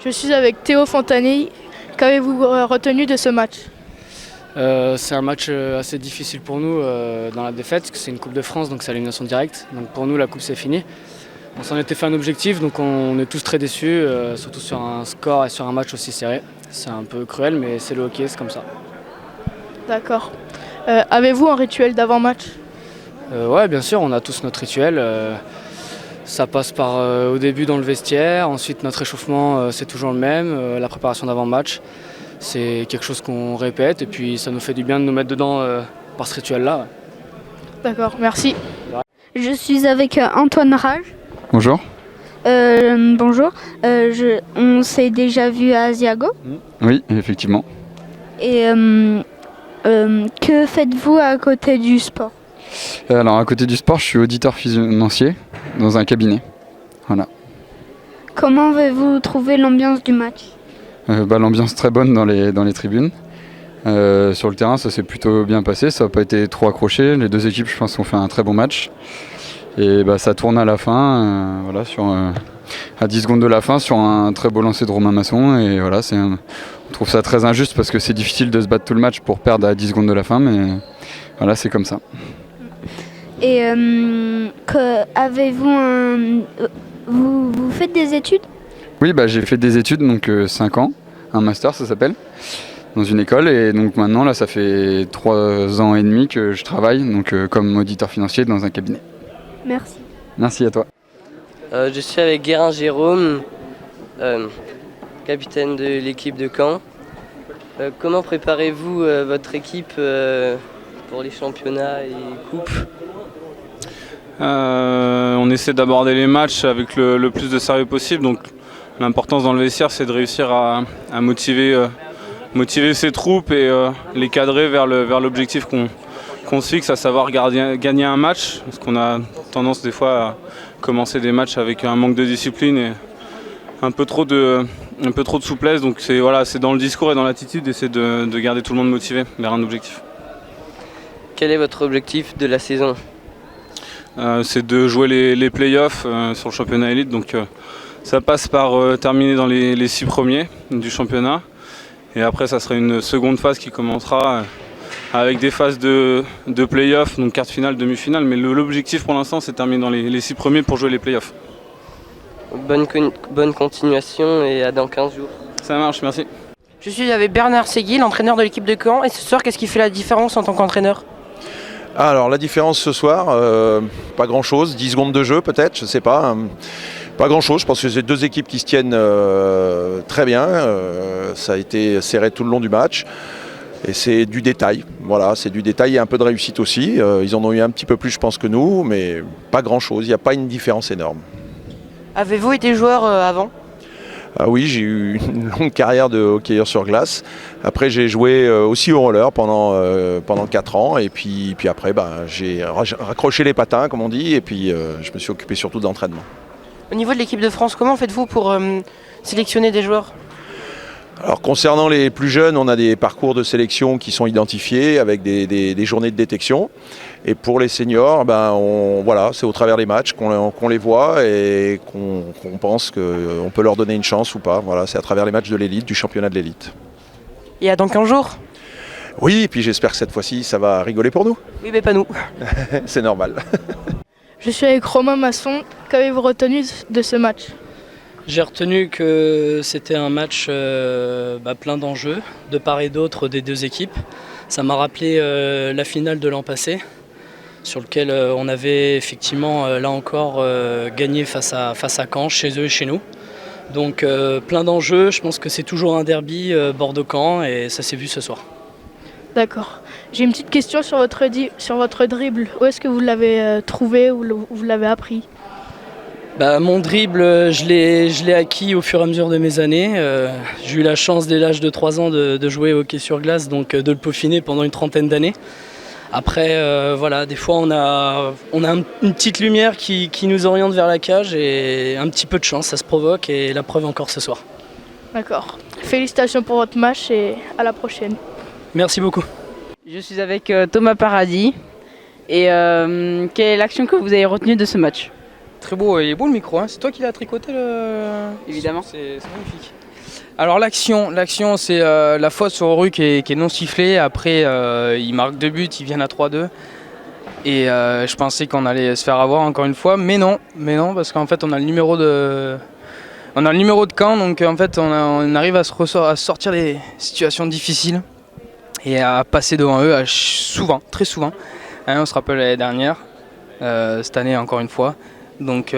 Je suis avec Théo Fontani. Qu'avez-vous retenu de ce match? C'est un match assez difficile pour nous dans la défaite, parce que c'est une Coupe de France, donc c'est élimination directe. Donc pour nous, la Coupe c'est fini. On s'en était fait un objectif, donc on est tous très déçus, surtout sur un score et sur un match aussi serré. C'est un peu cruel, mais c'est le hockey, c'est comme ça. D'accord. Avez-vous un rituel d'avant-match? Ouais, bien sûr, on a tous notre rituel. Ça passe par au début dans le vestiaire, ensuite notre échauffement c'est toujours le même, la préparation d'avant-match. C'est quelque chose qu'on répète et puis ça nous fait du bien de nous mettre dedans par ce rituel-là. Ouais. D'accord, merci. Je suis avec Antoine Rage. Bonjour. Bonjour. On s'est déjà vu à Asiago. Oui, effectivement. Et que faites-vous à côté du sport? Alors, à côté du sport, je suis auditeur financier dans un cabinet. Voilà. Comment avez-vous trouvé l'ambiance du match? L'ambiance très bonne dans les tribunes. Sur le terrain, ça s'est plutôt bien passé. Ça n'a pas été trop accroché. Les deux équipes, je pense, ont fait un très bon match. Et ça tourne à la fin, à 10 secondes de la fin, sur un très beau lancer de Romain Masson. Et voilà, on trouve ça très injuste parce que c'est difficile de se battre tout le match pour perdre à 10 secondes de la fin. Mais voilà, c'est comme ça. Et vous faites des études? Oui, j'ai fait des études, donc 5 ans, un master ça s'appelle, dans une école. Et donc maintenant, là, ça fait 3 ans et demi que je travaille donc, comme auditeur financier dans un cabinet. Merci. Merci à toi. Je suis avec Guérin Jérôme, capitaine de l'équipe de Caen. Comment préparez-vous votre équipe pour les championnats et coupes? On essaie d'aborder les matchs avec le plus de sérieux possible. Donc l'importance dans le vestiaire, c'est de réussir à motiver ses troupes et les cadrer vers l'objectif qu'on se fixe, à savoir gagner un match. Parce qu'on a tendance des fois à commencer des matchs avec un manque de discipline et un peu trop de souplesse. Donc c'est dans le discours et dans l'attitude, essayer de garder tout le monde motivé vers un objectif. Quel est votre objectif de la saison? C'est de jouer les playoffs sur le championnat élite. Donc ça passe par terminer dans les 6 premiers du championnat. Et après, ça sera une seconde phase qui commencera avec des phases de playoffs, donc quart de finale, demi-finale. Mais l'objectif pour l'instant, c'est de terminer dans les 6 premiers pour jouer les playoffs. Bonne continuation et à dans 15 jours. Ça marche, merci. Je suis avec Bernard Séguil, entraîneur de l'équipe de Caen. Et ce soir, qu'est-ce qui fait la différence en tant qu'entraîneur? Alors la différence ce soir, pas grand chose, 10 secondes de jeu peut-être, je sais pas. Pas grand chose, je pense que c'est deux équipes qui se tiennent très bien. Ça a été serré tout le long du match. Et c'est du détail, voilà, c'est du détail et un peu de réussite aussi. Ils en ont eu un petit peu plus je pense que nous, mais pas grand chose, il n'y a pas une différence énorme. Avez-vous été joueur avant? Ah oui, j'ai eu une longue carrière de hockeyeur sur glace. Après, j'ai joué aussi au roller pendant 4 ans. Et puis après, j'ai raccroché les patins, comme on dit. Et puis, je me suis occupé surtout d'entraînement. Au niveau de l'équipe de France, comment faites-vous pour sélectionner des joueurs? Alors, concernant les plus jeunes, on a des parcours de sélection qui sont identifiés avec des journées de détection. Et pour les seniors, c'est au travers des matchs qu'on les voit et qu'on pense qu'on peut leur donner une chance ou pas. Voilà, c'est à travers les matchs de l'élite, du championnat de l'élite. Et à dans 15 jours? Oui, et puis j'espère que cette fois-ci, ça va rigoler pour nous. Oui, mais pas nous. C'est normal. Je suis avec Romain Masson. Qu'avez-vous retenu de ce match? J'ai retenu que c'était un match plein d'enjeux, de part et d'autre des deux équipes. Ça m'a rappelé la finale de l'an passé, sur lequel on avait effectivement là encore gagné face à Caen, chez eux et chez nous. Donc plein d'enjeux, je pense que c'est toujours un derby Bordeaux-Caen et ça s'est vu ce soir. D'accord. J'ai une petite question sur votre dribble. Où est-ce que vous l'avez trouvé ou vous l'avez appris? Mon dribble, je l'ai acquis au fur et à mesure de mes années. J'ai eu la chance dès l'âge de 3 ans de jouer au hockey sur glace, donc de le peaufiner pendant une trentaine d'années. Après, des fois on a une petite lumière qui nous oriente vers la cage et un petit peu de chance, ça se provoque et la preuve encore ce soir. D'accord. Félicitations pour votre match et à la prochaine. Merci beaucoup. Je suis avec Thomas Paradis. Et quelle est l'action que vous avez retenue de ce match? Très beau, il est beau le micro, hein. C'est toi qui l'as tricoté Évidemment. C'est magnifique. Alors l'action c'est la faute sur Oru qui est non sifflée. Après il marque 2 buts, ils viennent à 3-2. Et je pensais qu'on allait se faire avoir encore une fois, mais non parce qu'en fait on a le numéro de Caen, donc en fait on arrive à sortir des situations difficiles et à passer devant eux souvent, très souvent. Hein, on se rappelle l'année dernière, cette année encore une fois. Donc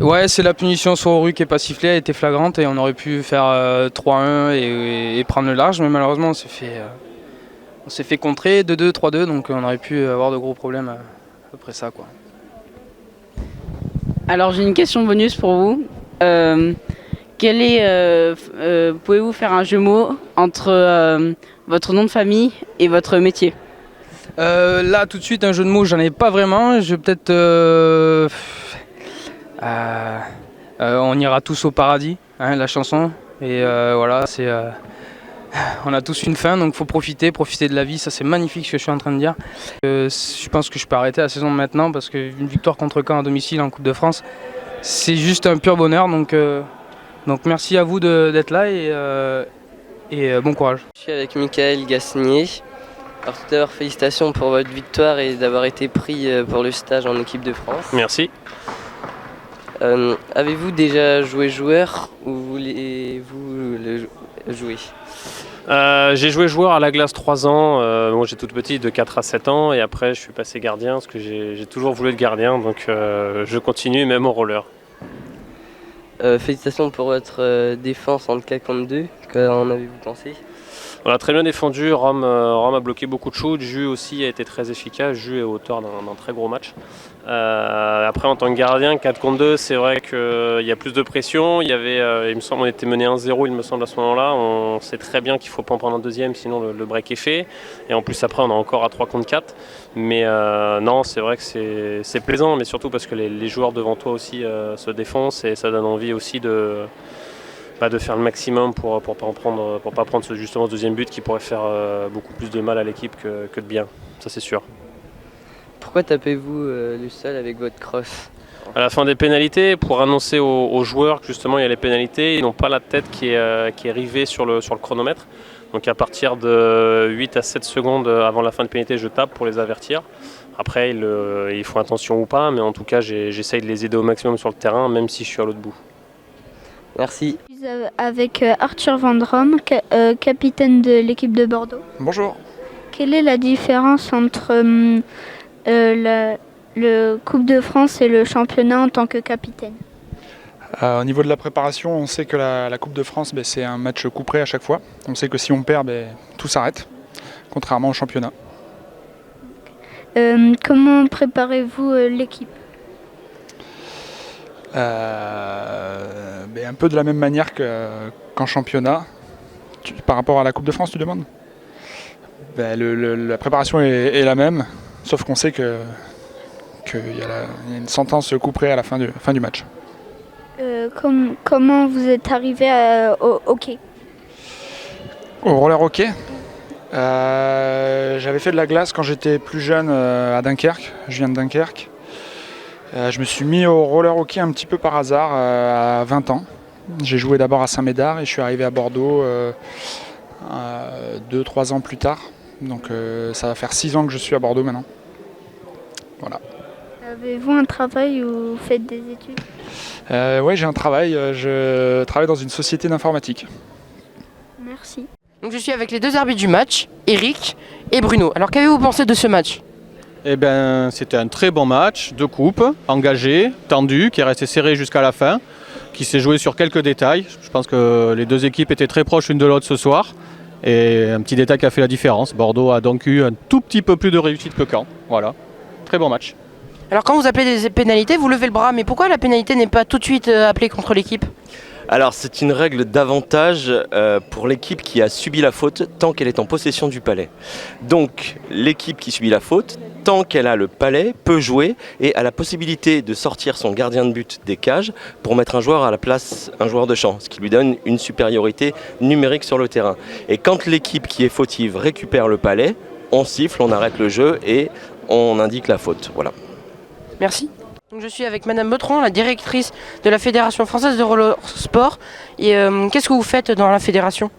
ouais, c'est la punition sur Oru qui n'est pas sifflée, elle était flagrante et on aurait pu faire 3-1 et prendre le large, mais malheureusement on s'est fait contrer 2-2, 3-2, donc on aurait pu avoir de gros problèmes après ça, quoi. Alors j'ai une question bonus pour vous. Pouvez-vous faire un jeu de mots entre votre nom de famille et votre métier? Là tout de suite un jeu de mots j'en ai pas vraiment, je vais peut-être on ira tous au paradis, hein, la chanson, et voilà, c'est on a tous une fin, donc faut profiter de la vie, ça c'est magnifique ce que je suis en train de dire. Je pense que je peux arrêter la saison maintenant parce qu'une victoire contre Caen à domicile en Coupe de France, c'est juste un pur bonheur, donc merci à vous d'être là et bon courage. Je suis avec Michael Gasnier. Alors tout d'abord félicitations pour votre victoire et d'avoir été pris pour le stage en équipe de France. Merci. Avez-vous déjà joué joueur ou voulez-vous le jouer? J'ai joué joueur à la glace 3 ans, bon, j'ai toute petite de 4 à 7 ans et après je suis passé gardien parce que j'ai toujours voulu être gardien, donc je continue même au roller. Félicitations pour votre défense en 4 contre 2, qu'en avez-vous pensé? On a très bien défendu, Rome a bloqué beaucoup de shoots, Jus aussi a été très efficace, Jus est auteur d'un très gros match. Après en tant que gardien, 4 contre 2, c'est vrai qu'il y a plus de pression, il me semble on était mené 1-0 il me semble à ce moment-là, on sait très bien qu'il ne faut pas en prendre un deuxième sinon le break est fait, et en plus après on est encore à 3 contre 4, mais non c'est vrai que c'est plaisant, mais surtout parce que les joueurs devant toi aussi se défoncent et ça donne envie aussi de faire le maximum pour pas prendre justement ce deuxième but qui pourrait faire beaucoup plus de mal à l'équipe que de bien, ça c'est sûr. Pourquoi tapez-vous le sol avec votre crosse? À la fin des pénalités, pour annoncer aux joueurs que justement il y a les pénalités, ils n'ont pas la tête qui est rivée sur le chronomètre. Donc à partir de 8 à 7 secondes avant la fin de pénalité, je tape pour les avertir. Après, ils font attention ou pas, mais en tout cas j'essaye de les aider au maximum sur le terrain, même si je suis à l'autre bout. Merci. Je suis avec Arthur Vendrome, capitaine de l'équipe de Bordeaux. Bonjour. Quelle est la différence entre le Coupe de France et le championnat en tant que capitaine? Au niveau de la préparation, on sait que la Coupe de France, c'est un match couperé à chaque fois. On sait que si on perd, tout s'arrête, contrairement au championnat. Comment préparez-vous l'équipe? Un peu de la même manière qu'en championnat. Par rapport à la Coupe de France, tu demandes? La préparation est la même, sauf qu'on sait qu'il y a une sentence couperée à la fin du match. Comment vous êtes arrivé au hockey? Au roller hockey, j'avais fait de la glace quand j'étais plus jeune à Dunkerque. Je viens de Dunkerque. Je me suis mis au roller hockey un petit peu par hasard à 20 ans. J'ai joué d'abord à Saint-Médard et je suis arrivé à Bordeaux 2-3 ans plus tard. Donc ça va faire 6 ans que je suis à Bordeaux maintenant. Voilà. Avez-vous un travail ou vous faites des études? Oui, j'ai un travail. Je travaille dans une société d'informatique. Merci. Donc je suis avec les deux arbitres du match, Eric et Bruno. Alors qu'avez-vous pensé de ce match? Eh bien, c'était un très bon match de coupe, engagé, tendu, qui est resté serré jusqu'à la fin, qui s'est joué sur quelques détails. Je pense que les deux équipes étaient très proches l'une de l'autre ce soir. Et un petit détail qui a fait la différence. Bordeaux a donc eu un tout petit peu plus de réussite que Caen. Voilà, très bon match. Alors quand vous appelez des pénalités, vous levez le bras, mais pourquoi la pénalité n'est pas tout de suite appelée contre l'équipe? Alors c'est une règle d'avantage pour l'équipe qui a subi la faute tant qu'elle est en possession du palais. Donc l'équipe qui subit la faute, tant qu'elle a le palais, peut jouer et a la possibilité de sortir son gardien de but des cages pour mettre un joueur à la place, un joueur de champ, ce qui lui donne une supériorité numérique sur le terrain. Et quand l'équipe qui est fautive récupère le palais, on siffle, on arrête le jeu et on indique la faute. Voilà. Merci. Donc, je suis avec Madame Beutron, la directrice de la Fédération française de roller sport. Et qu'est-ce que vous faites dans la fédération ?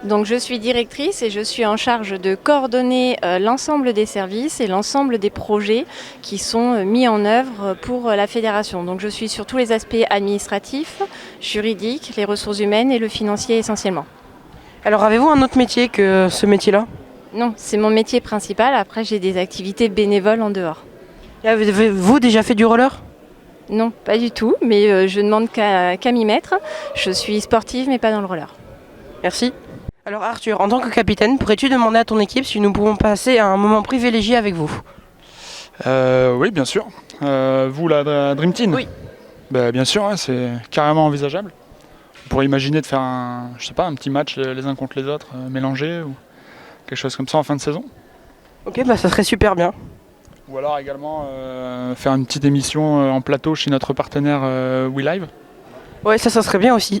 Donc je suis directrice et je suis en charge de coordonner l'ensemble des services et l'ensemble des projets qui sont mis en œuvre pour la fédération. Donc je suis sur tous les aspects administratifs, juridiques, les ressources humaines et le financier essentiellement. Alors avez-vous un autre métier que ce métier-là ? Non, c'est mon métier principal. Après j'ai des activités bénévoles en dehors. Et avez-vous déjà fait du roller ? Non, pas du tout, mais je ne demande qu'à m'y mettre. Je suis sportive mais pas dans le roller. Merci. Alors Arthur, en tant que capitaine, pourrais-tu demander à ton équipe si nous pouvons passer un moment privilégié avec vous ? Oui, bien sûr. Vous, la Dream Team ? Oui. Bien sûr, ouais, c'est carrément envisageable. On pourrait imaginer de faire un petit match les uns contre les autres, mélangés, ou quelque chose comme ça en fin de saison. Ok, ça serait super bien. Ou alors également faire une petite émission en plateau chez notre partenaire WeLive. Ouais, ça serait bien aussi.